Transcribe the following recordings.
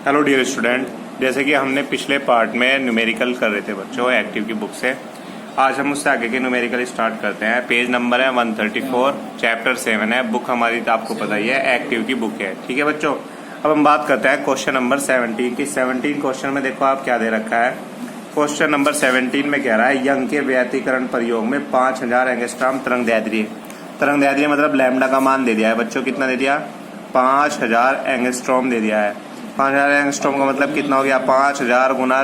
Hello dear student, जैसे कि हमने पिछले पार्ट में न्यूमेरिकल कर रहे थे बच्चों एक्टिव की बुक से। आज हम उससे आगे के न्यूमेरिकल स्टार्ट करते हैं। पेज नंबर है 134, चैप्टर 7 है। बुक हमारी तो आपको पता ही है, एक्टिव की बुक है। ठीक है बच्चों, अब हम बात करते हैं क्वेश्चन नंबर 17 की। 17 क्वेश्चन में देखो आप क्या दे रखा है। क्वेश्चन नंबर 17 में कह रहा है यंग के व्यतिकरण प्रयोग में 5000 एंगस्ट्रॉम तरंगदैर्ध्य मतलब लैम्डा का मान दे दिया है बच्चों। कितना दे दिया? 5000 एंगस्ट्रॉम दे दिया है। 5000 एंगस्ट्रॉम का मतलब कितना हो गया? 5000 गुना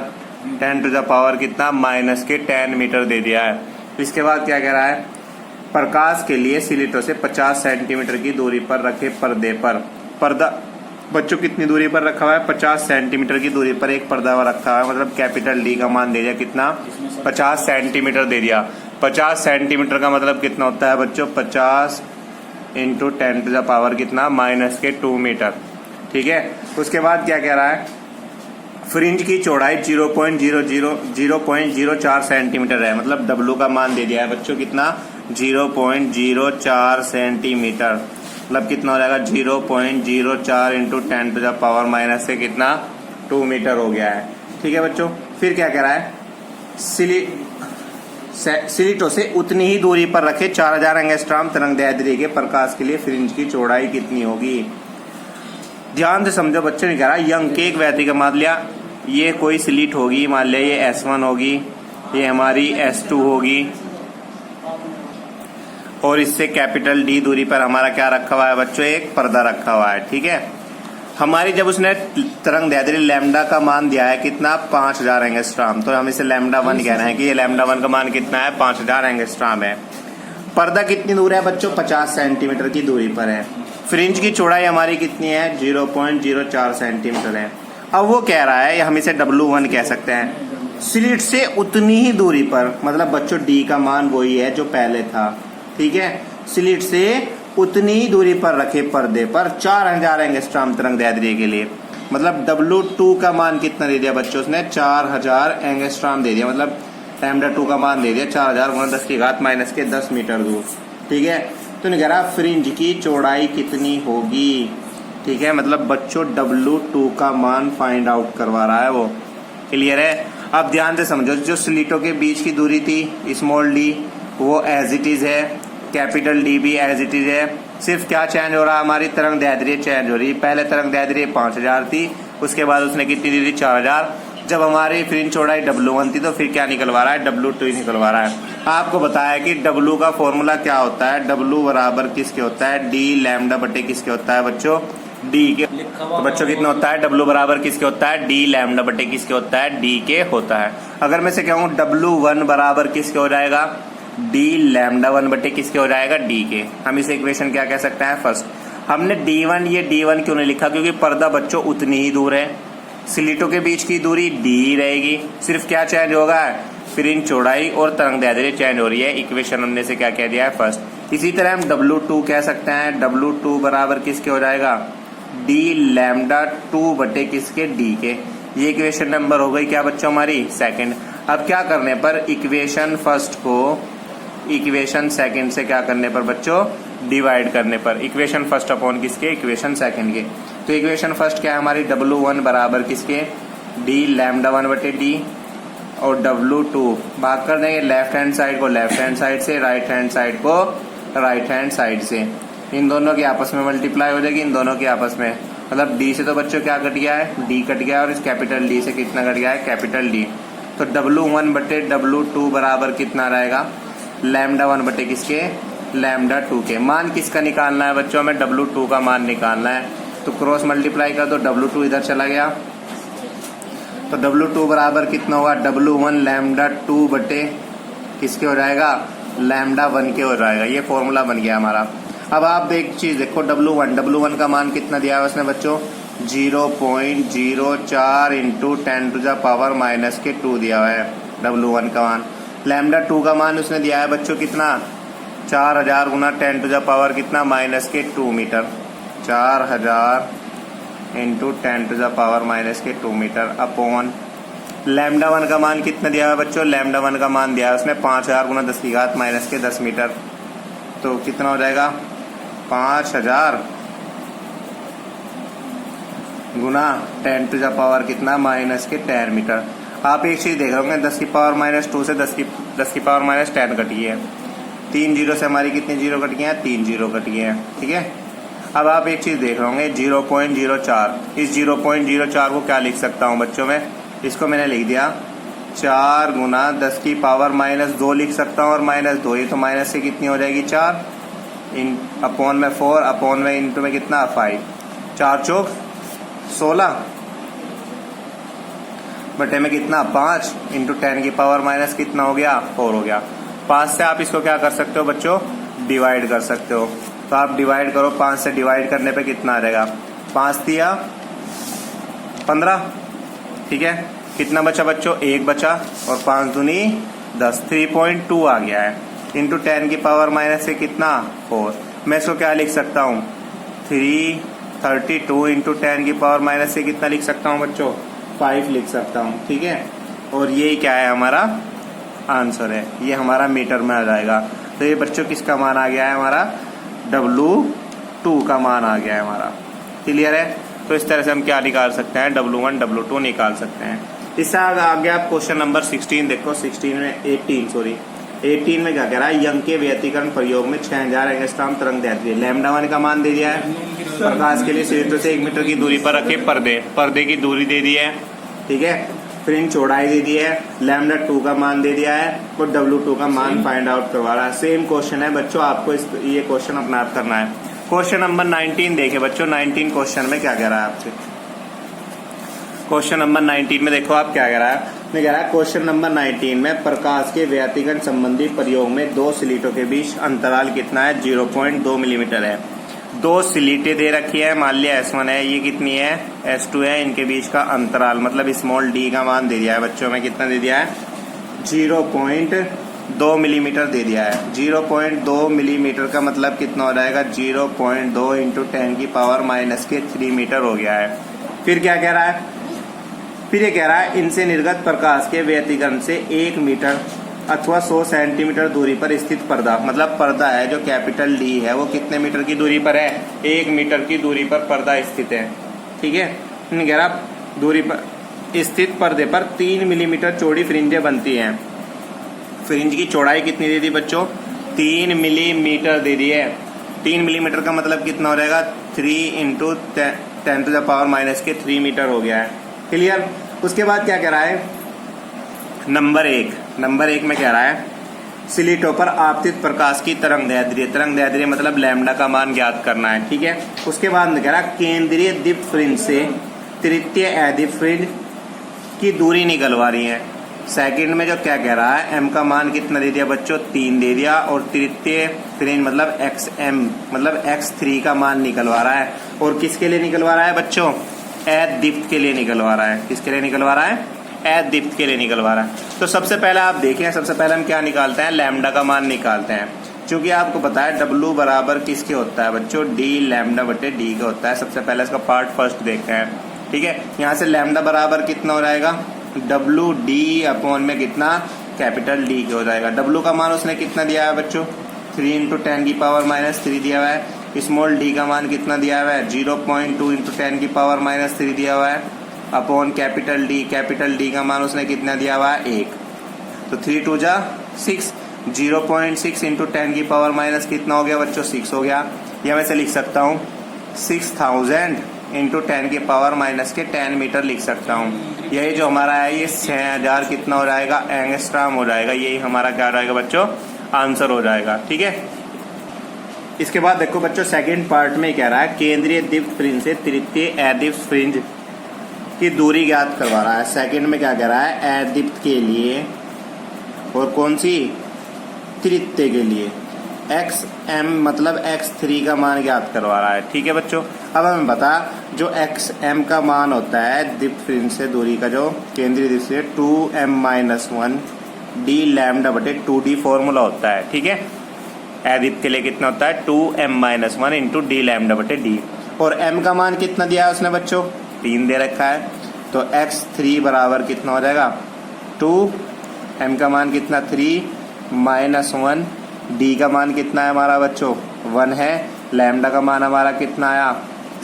10 टू द पावर कितना? -10 मीटर दे दिया है। इसके बाद क्या कह रहा है? प्रकाश के लिए सिलिटो से 50 सेंटीमीटर की दूरी पर रखे पर्दे पर पर्दा बच्चों कितनी दूरी पर रखा हुआ है? 50 सेंटीमीटर की दूरी पर एक पर्दा रखा हुआ है। मतलब कैपिटल डी का मान दे दिया कितना? 50 सेंटीमीटर दे दिया। 50 सेंटीमीटर का मतलब कितना होता है बच्चों? 50 इंटू 10 टू द पावर कितना? -2 मीटर। ठीक है, उसके बाद क्या कह रहा है? फ्रिंज की चौड़ाई 0.04 सेंटीमीटर है। मतलब डब्लू का मान दे दिया है बच्चों कितना? 0.04 सेंटीमीटर। मतलब कितना हो जाएगा? 0.04 into 10 to the power minus से कितना? 2 मीटर हो गया है। ठीक है बच्चों, फिर क्या कह रहा है? सिलिटो से उतनी ही दूरी पर रखे 4000 एंगस्ट्रॉम तरंगदैर्ध्य के प्रकाश के लिए फ्रिंज की चौड़ाई कितनी होगी? ध्यान से समझो बच्चों ने कह रहा यंग के एक व्यक्ति का मान लिया ये कोई स्लिट होगी, मान लिया ये S1 होगी, ये हमारी S2 होगी, और इससे कैपिटल D दूरी पर हमारा क्या रखा हुआ है बच्चों? एक पर्दा रखा हुआ है। ठीक है, हमारी जब उसने तरंगदैर्ध्य लैम्डा का मान दिया है कितना? 5000 एंगस्ट्रॉम। तो हम इसे लैम्डा 1 कहना है कि ये लैम्डा 1 का मान कितना है? 5000 एंगस्ट्रॉम है। पर्दा कितनी दूर है बच्चों? 50 सेंटीमीटर की दूरी पर है। फ्रिंज की चौड़ाई हमारी कितनी है? 0.04 सेंटीमीटर है। अब वो कह रहा है, हम इसे W1 कह सकते हैं, स्लिट से उतनी ही दूरी पर, मतलब बच्चों D का मान वही है जो पहले था। ठीक है, स्लिट से उतनी ही दूरी पर रखे पर्दे पर 4000 एंगस्ट्रॉम तरंगदैर्ध्य के लिए। मतलब W2 का मान कितना दे दिया बच्चों? उसने 4000 एंगस्ट्रॉम दे दिया। मतलब लैम्डा 2 का मान दे दिया 4000 गुना 10 की घात -10 मीटर दूर। ठीक है, तो नहीं कह रहा फ्रिंज की चौड़ाई कितनी होगी। ठीक है, मतलब बच्चों W2 का मान फाइंड आउट करवा रहा है वो। क्लियर है? अब ध्यान से समझो, जो स्लिटों के बीच की दूरी थी स्मॉल d वो एज इट इज है, कैपिटल D भी एज इट इज है। सिर्फ क्या चेंज हो रहा है? हमारी तरंगदैर्ध्य चेंज हो रही है। पहले तरंगदैर्ध्य 5000 थी, उसके बाद उसने कितनी दी थी? 4000। जब हमारी फ्रिंज चौड़ाई W1 थी तो फिर क्या निकलवा रहा है? W2 निकलवा रहा है। आपको बताया कि W का फॉर्मूला क्या होता है? W बराबर किसके होता है? D लैम्डा बटे किसके होता है बच्चों? D के। तो बच्चों कितना होता है? W बराबर किसके होता है? D लैम्डा बटे किसके होता है? D के होता है। अगर मैं से कहूँ W1 बराबर किसके हो जाएगा? D लैम्डा 1 बटे किसके हो जाएगा? D के। हम इसे इक्वेशन क्या कह सकते हैं? फर्स्ट हमने D1, ये D1 क्यों नहीं लिखा? क्योंकि पर्दा बच्चों उतनी ही दूर है, स्लिटों के बीच की दूरी D रहेगी। सिर्फ क्या चेंज होगा? फ्रिंज चौड़ाई और तरंगदैर्ध्य चेंज हो रही है। इक्वेशन हमने से क्या कह दिया है? फर्स्ट। इसी तरह हम W2 कह सकते हैं। W2 बराबर किसके हो जाएगा? D लैम्डा 2 बटे किसके? D के। ये इक्वेशन नंबर हो गई क्या बच्चों हमारी? सेकंड। अब क्या करने पर? इक्वेशन फर्स्ट को इक्वेशन सेकंड से क्या करने पर बच्चों? डिवाइड करने पर। इक्वेशन फर्स्ट अपॉन किसके? इक्वेशन सेकंड के। तो इक्वेशन फर्स्ट क्या है हमारी? W1 बराबर किसके? D लैम्डा 1 बटे D, और W2 भाग कर देंगे लेफ्ट हैंड साइड को लेफ्ट हैंड साइड से, राइट हैंड साइड को राइट हैंड साइड से। इन दोनों की आपस में मल्टीप्लाई हो जाएगी, इन दोनों की आपस में। मतलब D से तो बच्चों क्या कट गया है? D कट गया, और इस कैपिटल D से कितना कट गया है? Capital D। तो W1 बटे W2 बराबर कितना रहेगा? लैम्डा 1 बटे किसके? लैम्डा 2 के। मान किसका निकालना है बच्चों? हमें W2 का मान निकालना है। तो क्रॉस मल्टीप्लाई कर दो, W2 इधर चला गया, तो W2 बराबर कितना होगा? W1 लैम्डा 2 बटे किसके हो जाएगा? लैम्डा 1 के हो जाएगा। ये फॉर्मूला बन गया हमारा। अब आप एक चीज देखो, W1 का मान कितना दिया है उसने बच्चों? 0.04 इंटू 10 टू द पावर -2 दिया हुआ है W1 का मान। लैम्डा 2 का मान उसने दिया है बच्चों कितना? 4000 गुना 10 टू द पावर कितना? -2 metre. 4000 into 10 to the power -2 metre upon lambda 1 का मान कितना दिया है बच्चों? लैम्डा 1 का मान दिया है उसने 5000 गुना 10 की घात -10 मीटर। तो कितना हो जाएगा? 5000 गुना 10 टू द पावर कितना माइनस के 10 मीटर। आप एक चीज देख रहे होंगे 10 की पावर -2 से 10 की पावर -10 कटी है। 3 जीरो से हमारी कितनी जीरो कट गए हैं? 3 जीरो कट गए हैं। ठीक है, अब आप एक चीज देख रहे होंगे 0.04। इस 0.04 को क्या लिख सकता हूँ बच्चों में? इसको मैंने लिख दिया 4 गुना 10 की पावर -2 लिख सकता हूँ, और -2 ये तो माइनस से कितनी हो जाएगी 4 इन अपॉन में 4 अपॉन में इंटू में कितना 5, 4 चौक 16 बटे में कितना 5 इंटू 10 की पावर माइनस कितना हो गया 4 हो गया। 5 से आप इसको क्या कर सकते हो बच्चों? डिवाइड कर सकते हो। तो आप डिवाइड करो, 5 से डिवाइड करने पे कितना आ जाएगा? 5 दिया 15। ठीक है, कितना बचा बच्चों? 1 बचा, और 5 दूनी 10, 3.2 आ गया है। इंटू 10 की पावर माइनस से कितना 4। मैं इसको क्या लिख सकता हूँ? 332 इंटू 10 की पावर माइनस से कितना लिख सकता हूँ बच्चों? 5 लिख सकता हूँ। ठीक है, और ये क्या है? हमारा आंसर है, ये हमारा मीटर में आ जाएगा। तो ये बच्चों किसका मान आ गया है? हमारा W2 का मान आ गया है हमारा। क्लियर है? तो इस तरह से हम क्या निकाल सकते हैं? W1 W2 निकाल सकते हैं। इससे आगे आप क्वेश्चन नंबर 16 देखो। 18 में क्या कह रहा है? यंग के व्यतिकरण प्रयोग में 6000 एंगस्ट्रॉम तरंग दैर्ध्य λ1 का मान दे दिया है। प्रकाश के लिए सिलेंडर से 1 मीटर की दूरी पर रखे पर्दे की दूरी दे दी है। ठीक है, फ्रिंज चौड़ाई दे दी है, λ2 का मान दे दिया है, और W2 का मान फाइंड आउट करवा रहा है। सेम क्वेश्चन है बच्चों, आपको ये क्वेश्चन अपना आप करना है। क्वेश्चन नंबर 19 देखे बच्चों। 19 क्वेश्चन में क्या कह रहा है आपसे? क्वेश्चन नंबर 19 में देखो आप क्या कह रहा है। मैं कह रहा है क्वेश्चन नंबर 19 में प्रकाश के व्यतिकरण संबंधी प्रयोग में 2 स्लिटों के बीच अंतराल कितना है? 0.2 मिलीमीटर है। 2 स्लिटें दे रखी है, मान लिया S1 है, ये कितनी है? S2 है। इनके बीच का अंतराल मतलब स्मॉल d का मान दे दिया है बच्चों में। कितना दे दिया है? 0.2 मिलीमीटर दे दिया है। 0.2 मिलीमीटर का मतलब कितना हो जाएगा? 0.2 इंटू 10 की पावर माइनस के 3 मीटर हो गया है। फिर क्या कह रहा है? फिर ये कह रहा है इनसे निर्गत प्रकाश के व्यतिकरण से 1 मीटर अथवा 100 सेंटीमीटर दूरी पर स्थित पर्दा, मतलब पर्दा है जो कैपिटल D है, वो कितने मीटर की दूरी पर है? 1 मीटर की दूरी पर पर्दा स्थित है। ठीक है, कह रहा दूरी पर स्थित पर्दे पर 3 मिलीमीटर चौड़ी फ्रिंजें बनती हैं। फ्रिंज की चौड़ाई कितनी दे दी बच्चों? 3 मिलीमीटर दे दी है। 3 मिलीमीटर का मतलब कितना हो जाएगा? 3 into 10 to the power minus के 3 मीटर हो गया है। क्लियर? उसके बाद क्या कह रहा है? नंबर एक में कह रहा है स्लिटों पर आपतित प्रकाश की तरंग दैर्ध्य मतलब लैम्डा का मान ज्ञात करना है। ठीक है, उसके बाद कह रहा है केंद्रीय दीप्त फ्रिंज से तृतीय अदीप्त फ्रिंज की दूरी निकलवा रही है। सेकंड में जो क्या कह रहा है? m का मान कितना दे दिया बच्चों? 3 दे दिया, और तृतीय फ्रिंज मतलब xm मतलब x3 का मान निकलवा रहा है। और किसके लिए निकलवा रहा है बच्चों? अदीप्त के लिए निकलवा रहा है। किसके लिए निकलवा रहा है? अदीप्त के लिए निकलवा रहा है। तो सबसे पहले आप देखें, सबसे पहले हम क्या निकालते हैं? लैम्डा का मान निकालते हैं। क्योंकि आपको पता है W बराबर किसके होता है बच्चों? D लैम्डा बटे D का होता है। सबसे पहले इसका पार्ट फर्स्ट देखते हैं। ठीक है, यहाँ से लैम्डा बराबर कितना हो जाएगा? WD अपॉन में कितना? कैपिटल D के हो जाएगा। W का मान उसने कितना दिया है बच्चों? 3 इंटू 10 की पावर माइनस 3 दिया हुआ है। स्मॉल d का मान कितना दिया हुआ है? 0.2 इंटू 10 की पावर माइनस 3 दिया हुआ है, अपॉन कैपिटल D का मान उसने कितना दिया हुआ है? 1। तो 3 2 जा 6, 0.6 इंटू 10 की पावर माइनस कितना हो गया बच्चों? 6 हो गया। या मैं से लिख सकता हूँ 6000 इंटू 10 की पावर माइनस के 10 मीटर लिख सकता हूँ। यही जो हमारा है ये 6000 कितना हो जाएगा? एंगस्ट्रॉम हो जाएगा। यही हमारा क्या हो जाएगा बच्चों? आंसर हो जाएगा। ठीक है, इसके बाद देखो बच्चों सेकंड पार्ट में कह रहा है केंद्रीय दीप्त फ्रिंज से तृतीय अदीप्त फ्रिंज की दूरी ज्ञात करवा रहा है। सेकंड में क्या कह रहा है? अदीप्त के लिए, और कौन सी? तृतीय के लिए xm मतलब x3 का मान ज्ञात करवा रहा है। ठीक है बच्चों, अब हमें बता जो xm का मान होता है दीप्त फ्रिंज से दूरी का, जो केंद्रीय दीप्त से 2m-1 d लैम्डा बटे 2d फॉर्मूला होता है। ठीक है, अदीप्त के लिए कितना होता है? 2m-1 इंटू d लैम्डा बटे d। और m का मान कितना दिया है उसने बच्चों? 3 दे रखा है। तो x3 बराबर कितना हो जाएगा? 2, m का मान कितना? 3-1, d का मान कितना है हमारा बच्चों? 1 है। लैम्डा का मान हमारा कितना आया?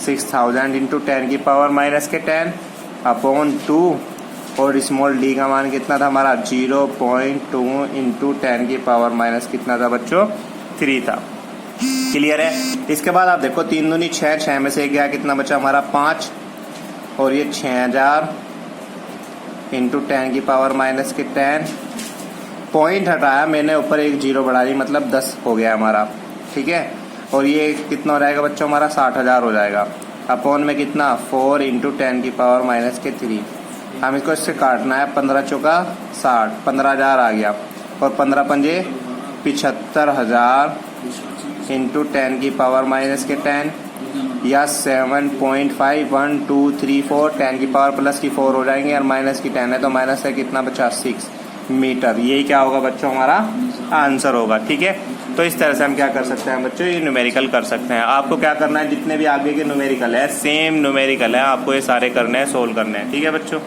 6000 इंटू 10 की पावर माइनस के 10 अपॉन 2 और स्मॉल डी का मान कितना था हमारा 0.2 इंटू 10 की पावर माइनस कितना था बच्चों 3 था। क्लियर है। इसके बाद आप देखो 3 दूनी 6, 6 में से गया कितना बचा हमारा 5 और ये 6000 इंटू 10 की पावर माइनस के 10 पॉइंट हटाया मैंने ऊपर एक जीरो बढ़ा दी मतलब 10 हो गया हमारा। ठीक है। और ये कितना हो जाएगा बच्चों हमारा 60,000 हो जाएगा अपॉन में कितना 4 इंटू 10 की पावर माइनस के 3। हम इसको इससे काटना है 15 चौका 60 15,000 आ गया और 15 पंजे 75,000 इंटू 10 की पावर माइनस के 10 या 7.51234 10 की पावर प्लस की 4 हो जाएंगे और माइनस की 10 है तो माइनस है कितना बचा 6 मीटर। यही क्या होगा बच्चों हमारा आंसर होगा। ठीक है। तो इस तरह से हम क्या कर सकते हैं बच्चों ये न्यूमेरिकल कर सकते हैं। आपको क्या करना है जितने भी आगे के न्यूमेरिकल है सेम न्यूमेरिकल है आपको ये सारे करने हैं सोल्व करने हैं। ठीक है बच्चों।